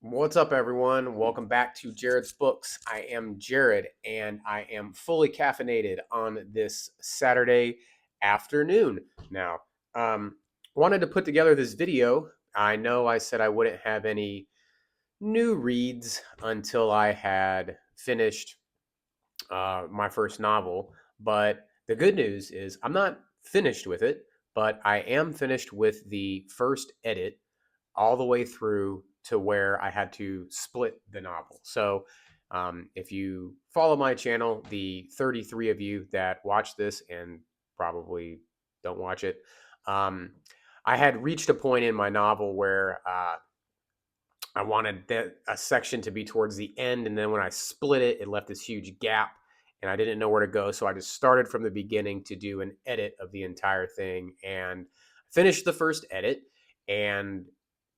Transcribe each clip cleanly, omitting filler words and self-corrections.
What's up, everyone? Welcome back to Jared's Books. I am Jared, and I am fully caffeinated on this Saturday afternoon. Now, um, wanted to put together this video. I know I said I wouldn't have any new reads until I had finished my first novel, but the good news is I'm not finished with it, but I am finished with the first edit all the way through to where I had to split the novel. So, if you follow my channel, the 33 of you that watch this and probably don't watch it, um, I had reached a point in my novel where I wanted a section to be towards the end, and then when I split it, it left this huge gap, and I didn't know where to go. So I just started from the beginning to do an edit of the entire thing, and finished the first edit, and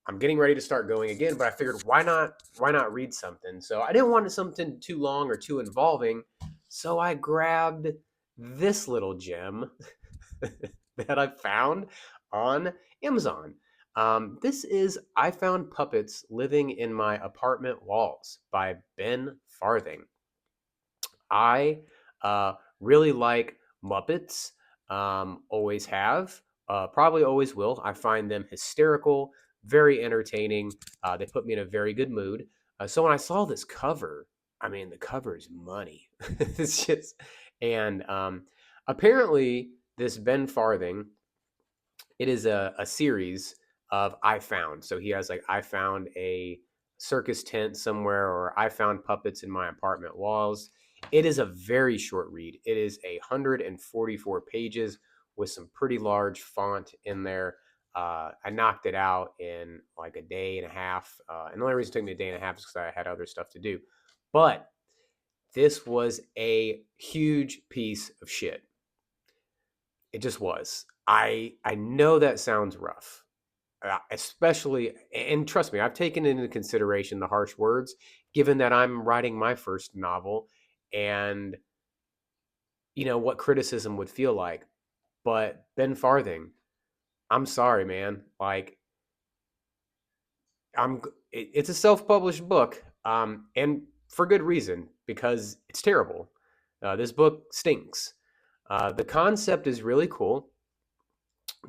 I'm getting ready to start going again. But I figured, why not read something? So I didn't want something too long or too involving, so I grabbed this little gem that I found on Amazon. This is I Found Puppets Living in My Apartment Walls by Ben Farthing. I really like Muppets, always have, probably always will. I find them hysterical, very entertaining. They put me in a very good mood. So when I saw this cover, I mean, the cover is money. It's just, and apparently, this Ben Farthing, it is a series of I found. So he has like I found a circus tent somewhere, or I found puppets in my apartment walls. It is a very short read. It is 144 pages with some pretty large font in there. I knocked it out in like a day and a half. And the only reason it took me a day and a half is because I had other stuff to do. But this was a huge piece of shit. It just was. I know that sounds rough, especially, and trust me, I've taken into consideration the harsh words, given that I'm writing my first novel, and what criticism would feel like. But Ben Farthing, I'm sorry, man. Like, it's a self-published book, and for good reason, because it's terrible. This book stinks. The concept is really cool.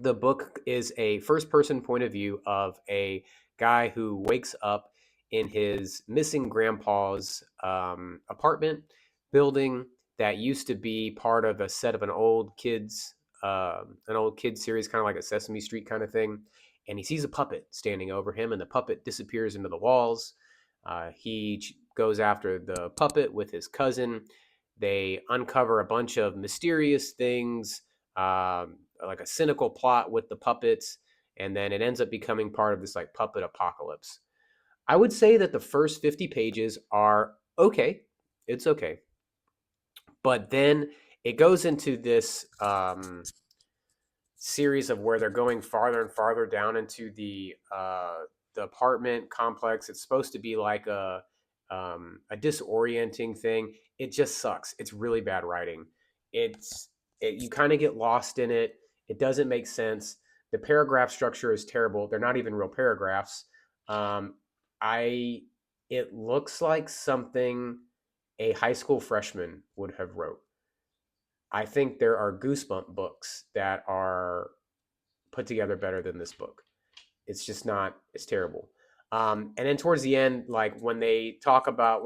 The book is a first person point of view of a guy who wakes up in his missing grandpa's apartment building that used to be part of a set of an old kids series, kind of like a Sesame Street kind of thing. And he sees a puppet standing over him, and the puppet disappears into the walls. He goes after the puppet with his cousin. They uncover a bunch of mysterious things, like a cynical plot with the puppets, and then it ends up becoming part of this like puppet apocalypse. I would say that the first 50 pages are okay. It's okay. But then it goes into this series of where they're going farther and farther down into the apartment complex. It's supposed to be like a disorienting thing. It just sucks. It's really bad writing. You kind of get lost in it. It doesn't make sense. The paragraph structure is terrible. They're not even real paragraphs. Um, I It looks like something a high school freshman would have wrote. I think there are Goosebump books that are put together better than this book. It's just not. It's terrible. And then towards the end, like when he talks about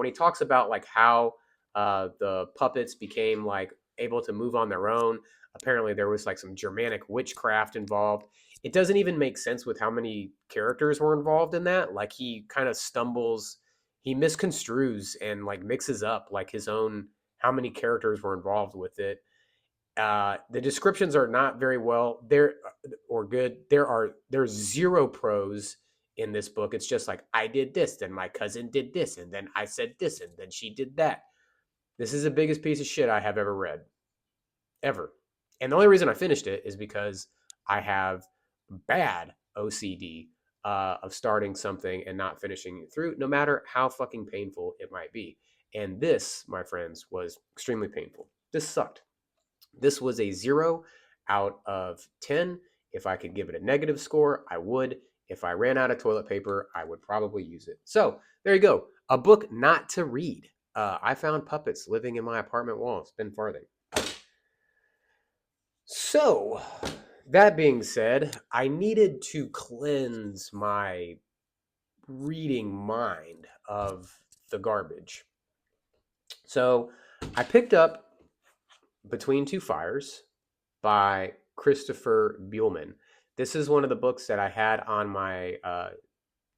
like how the puppets became like able to move on their own. Apparently, there was like some Germanic witchcraft involved. It doesn't even make sense with how many characters were involved in that. Like he kind of stumbles, he misconstrues and like mixes up like his own how many characters were involved with it. The descriptions are not very well there or good. There's zero prose in this book. It's just like I did this, then my cousin did this, and then I said this, and then she did that. This is the biggest piece of shit I have ever read, ever. And the only reason I finished it is because I have bad OCD of starting something and not finishing it through, no matter how fucking painful it might be. And this, my friends, was extremely painful. This sucked. This was a 0 out of 10. If I could give it a negative score, I would. If I ran out of toilet paper, I would probably use it. So there you go. A book not to read. I found puppets living in my apartment walls. Ben Farthing. So that being said, I needed to cleanse my reading mind of the garbage. So I picked up Between Two Fires by Christopher Buehlman. This is one of the books that I had on my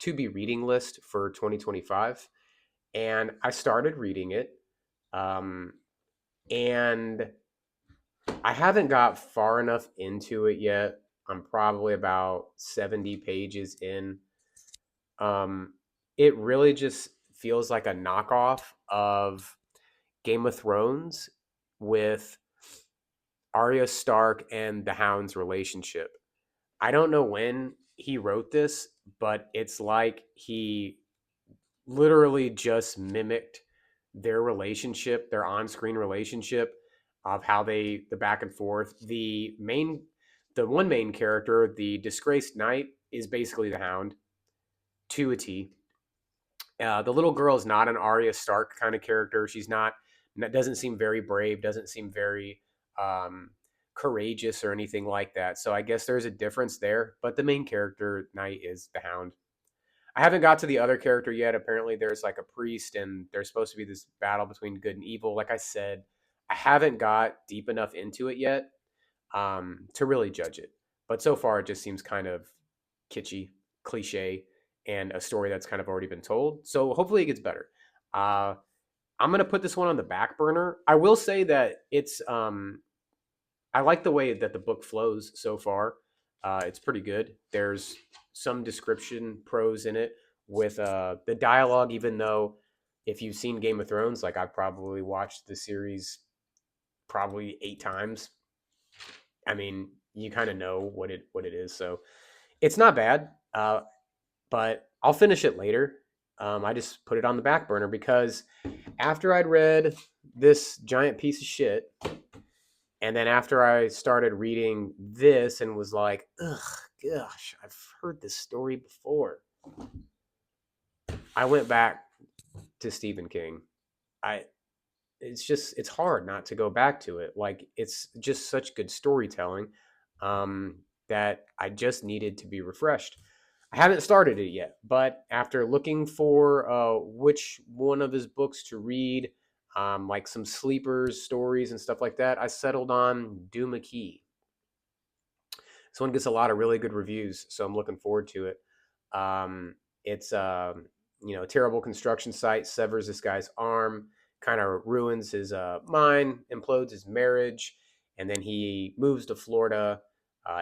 to be reading list for 2025, and I started reading it. Um, and I haven't got far enough into it yet. I'm probably about 70 pages in. Um, it really just feels like a knockoff of Game of Thrones with Arya Stark and the Hound's relationship. I don't know when he wrote this, but it's like he literally just mimicked their relationship, their on-screen relationship of how the back and forth. The one main character, the disgraced knight, is basically the Hound to a T. The little girl is not an Arya Stark kind of character. She's not doesn't seem very brave, doesn't seem very um, courageous or anything like that. So I guess there's a difference there. But the main character knight is the Hound. I haven't got to the other character yet. Apparently, there's like a priest, and there's supposed to be this battle between good and evil. Like I said, I haven't got deep enough into it yet to really judge it. But so far, it just seems kind of kitschy, cliche, and a story that's kind of already been told. So hopefully, it gets better. Uh, I'm gonna put this one on the back burner. I will say that it's I like the way that the book flows so far. It's pretty good. There's some description prose in it with the dialogue, even though if you've seen Game of Thrones, like I've probably watched the series probably 8 times. I mean, you kind of know what it is, so it's not bad. But I'll finish it later. I just put it on the back burner because after I'd read this giant piece of shit, and then after I started reading this and was like, ugh, gosh, I've heard this story before, I went back to Stephen King. I it's hard not to go back to it. Like it's just such good storytelling um, that I just needed to be refreshed. I haven't started it yet, but after looking for which one of his books to read, like some sleepers, stories, and stuff like that, I settled on Duma Key. This one gets a lot of really good reviews, so I'm looking forward to it. It's a terrible construction site severs this guy's arm, kind of ruins his mind, implodes his marriage, and then he moves to Florida,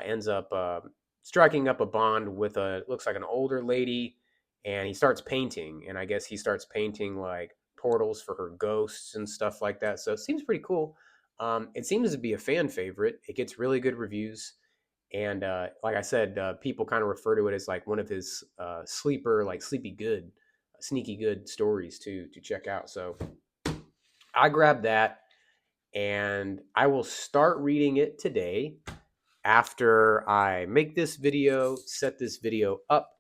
ends up striking up a bond with a looks like an older lady, and he starts painting. And I guess he starts painting like portals for her ghosts and stuff like that. So it seems pretty cool. It seems to be a fan favorite. It gets really good reviews. And like I said, people kind of refer to it as like one of his sleeper, like sleepy good, sneaky good stories to check out. So I grabbed that, and I will start reading it today after I make this video, set this video up,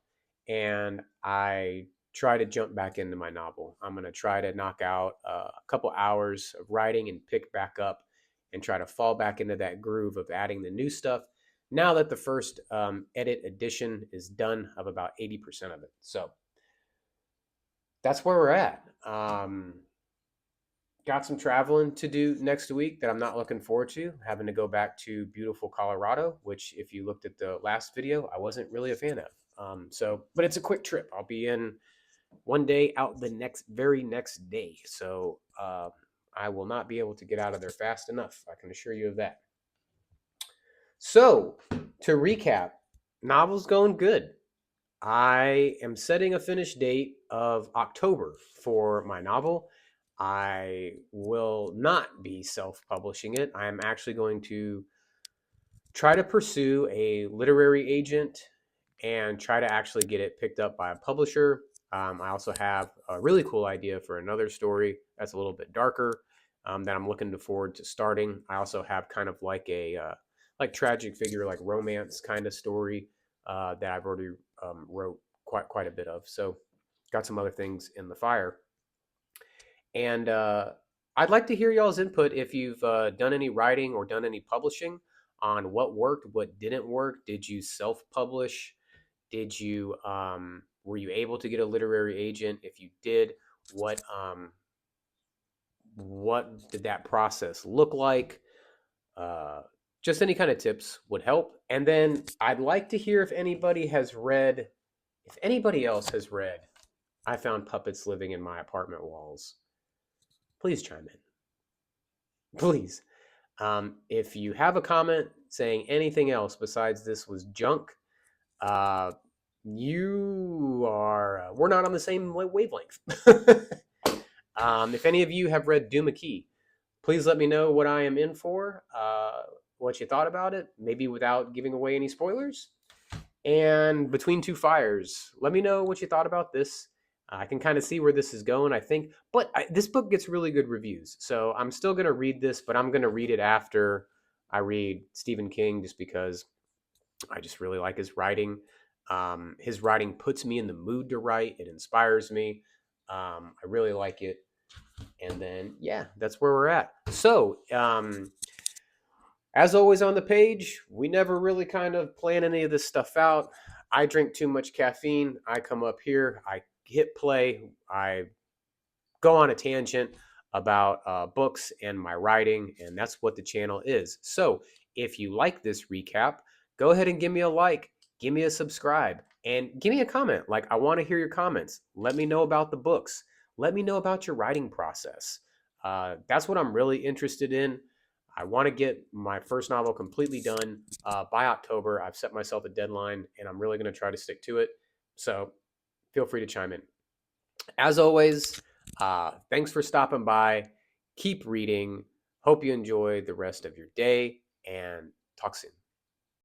and I try to jump back into my novel. I'm going to try to knock out a couple hours of writing and pick back up and try to fall back into that groove of adding the new stuff now that the first edit edition is done of about 80% of it. So that's where we're at. Got some traveling to do next week that I'm not looking forward to. Having to go back to beautiful Colorado, which, if you looked at the last video, I wasn't really a fan of. But it's a quick trip. I'll be in one day, out the very next day. So I will not be able to get out of there fast enough. I can assure you of that. So to recap, novel's going good. I am setting a finish date of October for my novel. I will not be self-publishing it. I am actually going to try to pursue a literary agent and try to actually get it picked up by a publisher. I also have a really cool idea for another story that's a little bit darker that I'm looking forward to starting. I also have kind of like a like tragic figure, like romance kind of story that I've already wrote quite a bit of. So got some other things in the fire. And I'd like to hear y'all's input if you've done any writing or done any publishing on what worked, what didn't work. Did you self-publish? Did you were you able to get a literary agent? If you did, what did that process look like? Uh, just any kind of tips would help. And then I'd like to hear if anybody else has read I Found Puppets Living in My Apartment Walls. Please chime in. Please. If you have a comment saying anything else besides this was junk, uh, we're not on the same wavelength. If any of you have read Duma Key, please let me know what I am in for, what you thought about it, maybe without giving away any spoilers. And Between Two Fires, let me know what you thought about this. I can kind of see where this is going, I think. But this book gets really good reviews. So I'm still going to read this, but I'm going to read it after I read Stephen King just because I just really like his writing. His writing puts me in the mood to write, it inspires me. I really like it. And then, yeah, that's where we're at. So, as always on the page, we never really kind of plan any of this stuff out. I drink too much caffeine. I come up here, I hit play, I go on a tangent about books and my writing, and that's what the channel is. So if you like this recap, go ahead and give me a like, give me a subscribe, and give me a comment. Like, I want to hear your comments. Let me know about the books. Let me know about your writing process. That's what I'm really interested in. I want to get my first novel completely done by October. I've set myself a deadline, and I'm really going to try to stick to it. So feel free to chime in. As always, thanks for stopping by. Keep reading. Hope you enjoy the rest of your day, and talk soon.